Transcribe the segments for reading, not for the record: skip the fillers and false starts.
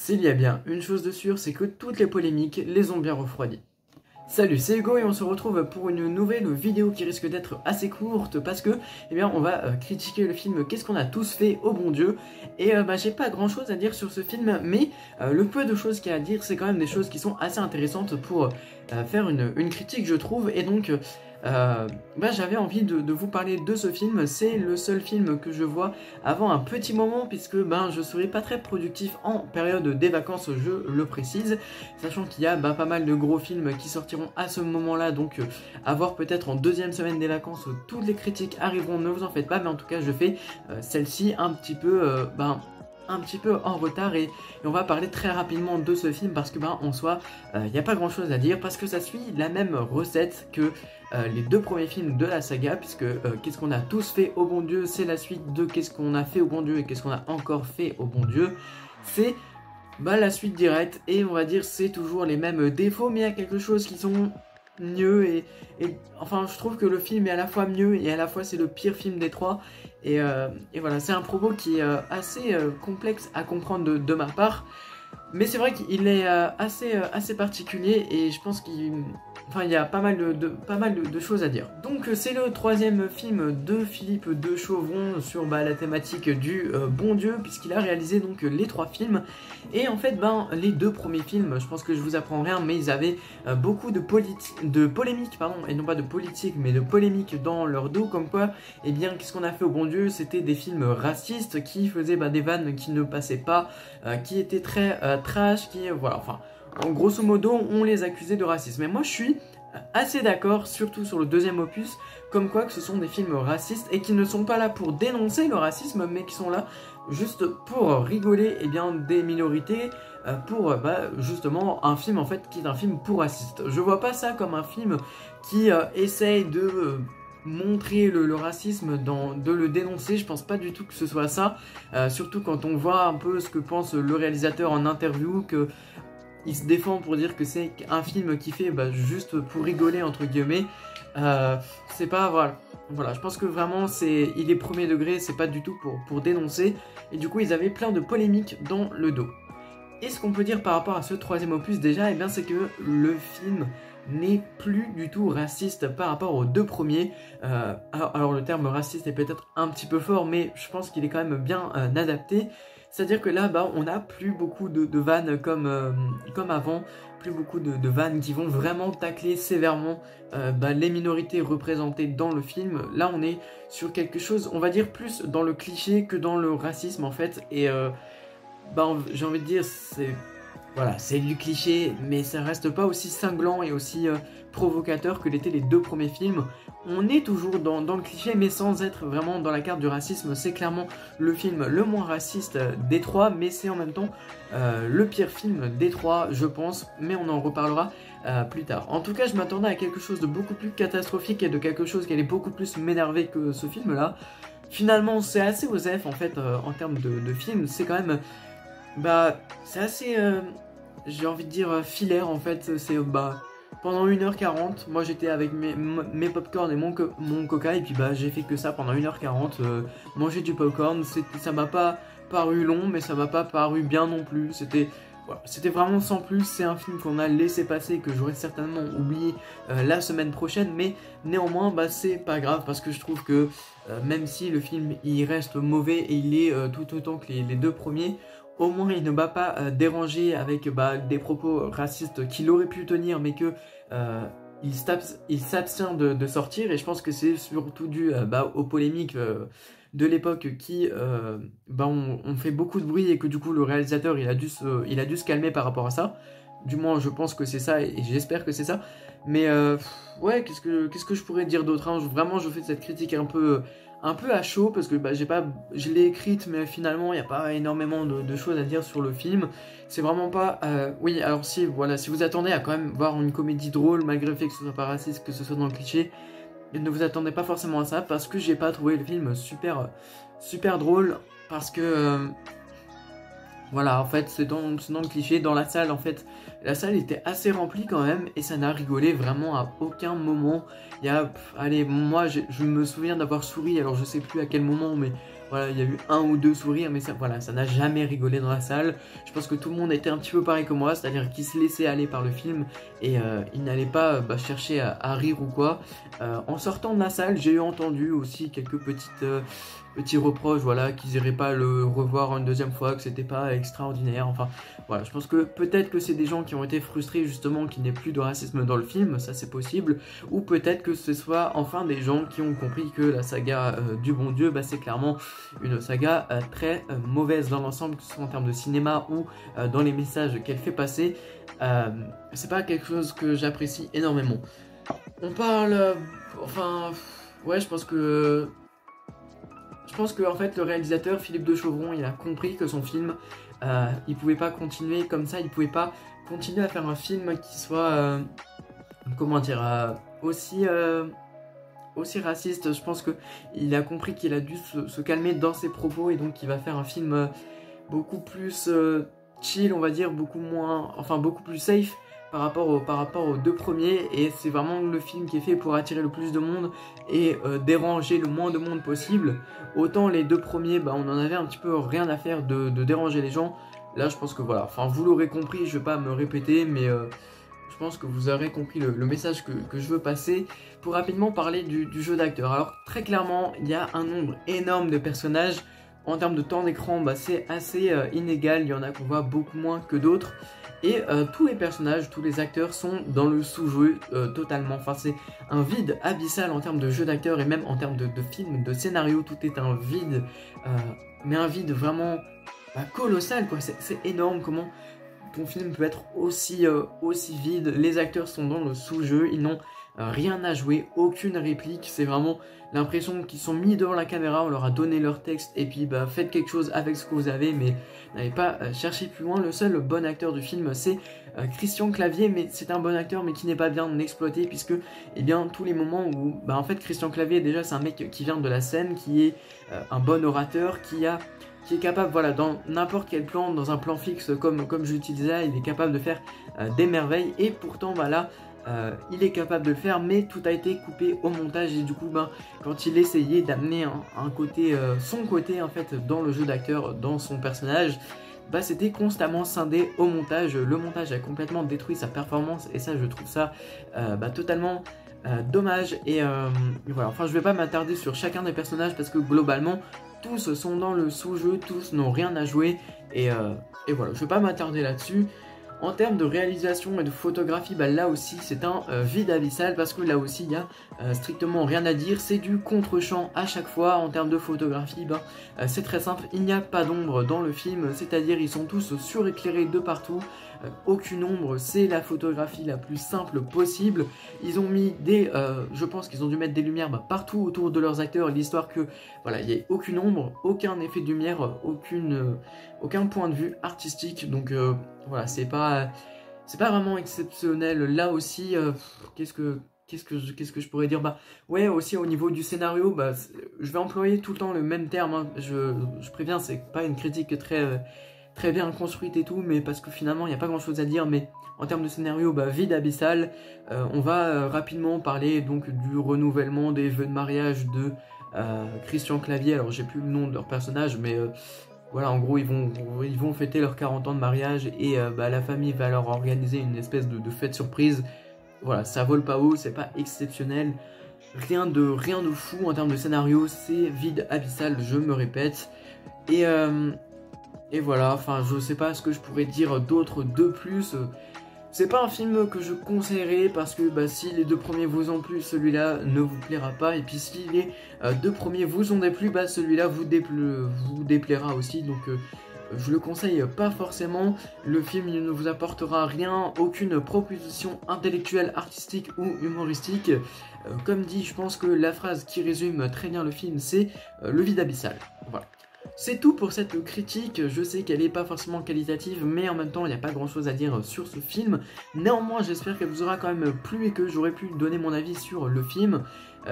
S'il y a bien une chose de sûre, c'est que toutes les polémiques les ont bien refroidis. Salut, c'est Hugo et on se retrouve pour une nouvelle vidéo qui risque d'être assez courte parce que, on va critiquer le film Qu'est-ce qu'on a tous fait au bon Dieu. Et j'ai pas grand chose à dire sur ce film, mais le peu de choses qu'il y a à dire, c'est quand même des choses qui sont assez intéressantes pour faire une critique, je trouve. Et donc, j'avais envie de vous parler de ce film. C'est le seul film que je vois avant un petit moment, puisque je serai pas très productif en période des vacances, je le précise, sachant qu'il y a pas mal de gros films qui sortiront à ce moment-là, donc à voir peut-être en deuxième semaine des vacances, toutes les critiques arriveront, ne vous en faites pas, mais en tout cas je fais celle-ci un petit peu en retard et on va parler très rapidement de ce film parce que en soi il n'y a pas grand chose à dire parce que ça suit la même recette que les deux premiers films de la saga, puisque Qu'est-ce qu'on a tous fait au bon Dieu, c'est la suite de Qu'est-ce qu'on a fait au bon Dieu et Qu'est-ce qu'on a encore fait au bon Dieu. C'est la suite directe et on va dire c'est toujours les mêmes défauts, mais il y a quelque chose qui sont mieux et enfin je trouve que le film est à la fois mieux et à la fois c'est le pire film des trois et voilà, c'est un propos qui est assez complexe à comprendre de ma part, mais c'est vrai qu'il est assez particulier et je pense qu'il y a pas mal de choses à dire. Donc c'est le troisième film de Philippe de Chauvron sur la thématique du bon Dieu, puisqu'il a réalisé donc les trois films. Et en fait les deux premiers films, je pense que je vous apprends rien, mais ils avaient beaucoup de polémiques, et non pas de politique mais de polémiques dans leur dos, comme quoi Qu'est-ce qu'on a fait au bon Dieu, c'était des films racistes qui faisaient des vannes qui ne passaient pas, qui étaient très trash, en grosso modo, on les accusait de racisme. Mais moi, je suis assez d'accord, surtout sur le deuxième opus, comme quoi que ce sont des films racistes et qui ne sont pas là pour dénoncer le racisme, mais qui sont là juste pour rigoler des minorités, pour justement un film en fait qui est un film pour racistes. Je vois pas ça comme un film qui essaye de montrer le racisme, de le dénoncer. Je pense pas du tout que ce soit ça, surtout quand on voit un peu ce que pense le réalisateur en interview, que il se défend pour dire que c'est un film qui fait juste pour rigoler entre guillemets. C'est pas voilà, je pense que vraiment il est premier degré, c'est pas du tout pour dénoncer, et du coup ils avaient plein de polémiques dans le dos. Et ce qu'on peut dire par rapport à ce troisième opus déjà, c'est que le film n'est plus du tout raciste par rapport aux deux premiers. Alors le terme raciste est peut-être un petit peu fort, mais je pense qu'il est quand même bien adapté. C'est-à-dire que là, on n'a plus beaucoup de vannes comme avant, plus beaucoup de vannes qui vont vraiment tacler sévèrement les minorités représentées dans le film. Là, on est sur quelque chose, on va dire, plus dans le cliché que dans le racisme en fait. Et j'ai envie de dire, c'est du cliché, mais ça reste pas aussi cinglant et aussi provocateur que l'étaient les deux premiers films. On est toujours dans le cliché, mais sans être vraiment dans la carte du racisme. C'est clairement le film le moins raciste des trois, mais c'est en même temps le pire film des trois, je pense, mais on en reparlera plus tard. En tout cas, je m'attendais à quelque chose de beaucoup plus catastrophique et de quelque chose qui allait beaucoup plus m'énerver que ce film-là. Finalement, c'est assez osef en fait en termes de film. C'est quand même... c'est assez... j'ai envie de dire filaire en fait. C'est... pendant 1h40, moi j'étais avec mes popcorn et mon coca, et puis j'ai fait que ça pendant 1h40, manger du popcorn. Ça m'a pas paru long, mais ça m'a pas paru bien non plus. C'était vraiment sans plus. C'est un film qu'on a laissé passer, que j'aurais certainement oublié la semaine prochaine, mais néanmoins c'est pas grave, parce que je trouve que même si le film il reste mauvais et il est tout autant que les deux premiers, au moins il ne m'a pas dérangé avec des propos racistes qu'il aurait pu tenir, mais que il s'abstient de sortir. Et je pense que c'est surtout dû aux polémiques de l'époque qui ont fait beaucoup de bruit, et que du coup le réalisateur il a dû se calmer par rapport à ça. Du moins je pense que c'est ça, et j'espère que c'est ça. Mais ouais, qu'est-ce que je pourrais dire d'autre, Vraiment je fais cette critique un peu à chaud, parce que je l'ai écrite, mais finalement il n'y a pas énormément de choses à dire sur le film. C'est vraiment pas... oui, alors si vous attendez à quand même voir une comédie drôle, malgré le fait que ce soit pas raciste, que ce soit dans le cliché, ne vous attendez pas forcément à ça, parce que j'ai pas trouvé le film super drôle, parce que... voilà, en fait, c'est dans le cliché. Dans la salle, en fait, la salle était assez remplie quand même, et ça n'a rigolé vraiment à aucun moment. Allez, moi, je me souviens d'avoir souri, alors je sais plus à quel moment, mais voilà, il y a eu un ou deux sourires, mais ça, voilà, ça n'a jamais rigolé dans la salle. Je pense que tout le monde était un petit peu pareil que moi, c'est-à-dire qu'il se laissait aller par le film et il n'allait pas chercher à rire ou quoi. En sortant de la salle, j'ai entendu aussi quelques petits reproches, voilà, qu'ils n'iraient pas le revoir une deuxième fois, que c'était pas extraordinaire. Enfin, voilà, je pense que peut-être que c'est des gens qui ont été frustrés justement qu'il n'y ait plus de racisme dans le film, ça c'est possible, ou peut-être que ce soit enfin des gens qui ont compris que la saga du bon Dieu, c'est clairement une saga très mauvaise dans l'ensemble, que ce soit en termes de cinéma ou dans les messages qu'elle fait passer. C'est pas quelque chose que j'apprécie énormément. On parle, enfin, ouais, je pense que en fait le réalisateur Philippe de Chauvron, il a compris que son film, il pouvait pas continuer comme ça, il pouvait pas continuer à faire un film qui soit, comment dire, aussi raciste. Je pense que il a compris qu'il a dû se calmer dans ses propos et donc il va faire un film beaucoup plus chill, on va dire, beaucoup plus safe par rapport aux deux premiers, et c'est vraiment le film qui est fait pour attirer le plus de monde et déranger le moins de monde possible. Autant les deux premiers, on en avait un petit peu rien à faire de déranger les gens. Là je pense que voilà, enfin vous l'aurez compris, je vais pas me répéter, mais je pense que vous aurez compris le message que je veux passer. Pour rapidement parler du jeu d'acteur, alors très clairement il y a un nombre énorme de personnages. En termes de temps d'écran, c'est assez inégal, il y en a qu'on voit beaucoup moins que d'autres. Et tous les personnages, tous les acteurs sont dans le sous-jeu totalement. Enfin, c'est un vide abyssal en termes de jeu d'acteur et même en termes de film, de scénario. Tout est un vide, mais un vide vraiment colossal, quoi. C'est énorme comment ton film peut être aussi vide. Les acteurs sont dans le sous-jeu, ils n'ont rien à jouer, aucune réplique. C'est vraiment l'impression qu'ils sont mis devant la caméra, on leur a donné leur texte et puis faites quelque chose avec ce que vous avez, mais n'allez pas chercher plus loin. Le seul bon acteur du film, c'est Christian Clavier, mais c'est un bon acteur mais qui n'est pas bien exploité, puisque tous les moments où en fait Christian Clavier, déjà c'est un mec qui vient de la scène, qui est un bon orateur, qui est capable, voilà, dans n'importe quel plan, dans un plan fixe comme je l'utilisais, il est capable de faire des merveilles, et pourtant voilà, il est capable de le faire, mais tout a été coupé au montage. Et du coup quand il essayait d'amener son côté en fait dans le jeu d'acteur, dans son personnage, c'était constamment scindé au montage. Le montage a complètement détruit sa performance, et ça je trouve ça totalement dommage. Et voilà, enfin je vais pas m'attarder sur chacun des personnages parce que globalement tous sont dans le sous-jeu, tous n'ont rien à jouer, et voilà, je vais pas m'attarder là-dessus. En termes de réalisation et de photographie, là aussi c'est un vide abyssal, parce que là aussi il y a strictement rien à dire, c'est du contre-champ à chaque fois. En termes de photographie, c'est très simple, il n'y a pas d'ombre dans le film, c'est-à-dire ils sont tous suréclairés de partout, aucune ombre, c'est la photographie la plus simple possible. Ils ont mis je pense qu'ils ont dû mettre des lumières partout autour de leurs acteurs, l'histoire que voilà, il n'y ait aucune ombre, aucun effet de lumière, aucun point de vue artistique. Donc voilà, c'est pas vraiment exceptionnel. Là aussi, qu'est-ce que je pourrais dire? Ouais, aussi au niveau du scénario, je vais employer tout le temps le même terme, hein. Je préviens, c'est pas une critique très bien construite et tout, mais parce que finalement il n'y a pas grand chose à dire. Mais en termes de scénario, vide abyssal. On va rapidement parler donc du renouvellement des vœux de mariage de Christian Clavier. Alors j'ai plus le nom de leur personnage, mais voilà, en gros ils vont fêter leurs 40 ans de mariage, et la famille va leur organiser une espèce de fête surprise. Voilà, ça vole pas haut, c'est pas exceptionnel, rien de fou en termes de scénario, c'est vide abyssal, je me répète. Et voilà, enfin je sais pas ce que je pourrais dire d'autre de plus. C'est pas un film que je conseillerais, parce que si les deux premiers vous ont plu, celui-là ne vous plaira pas. Et puis si les deux premiers vous ont déplu, celui-là vous déplaira aussi. Donc je le conseille pas forcément. Le film, il ne vous apportera rien, aucune proposition intellectuelle, artistique ou humoristique. Comme dit, je pense que la phrase qui résume très bien le film, c'est le vide abyssal. Voilà. C'est tout pour cette critique. Je sais qu'elle n'est pas forcément qualitative, mais en même temps il n'y a pas grand chose à dire sur ce film. Néanmoins, j'espère qu'elle vous aura quand même plu et que j'aurai pu donner mon avis sur le film.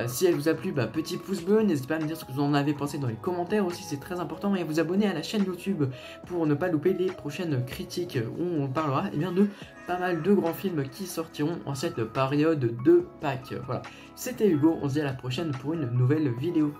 Si elle vous a plu, petit pouce bleu, n'hésitez pas à me dire ce que vous en avez pensé dans les commentaires aussi, c'est très important, et à vous abonner à la chaîne YouTube pour ne pas louper les prochaines critiques où on parlera de pas mal de grands films qui sortiront en cette période de Pâques. Voilà, c'était Hugo, on se dit à la prochaine pour une nouvelle vidéo.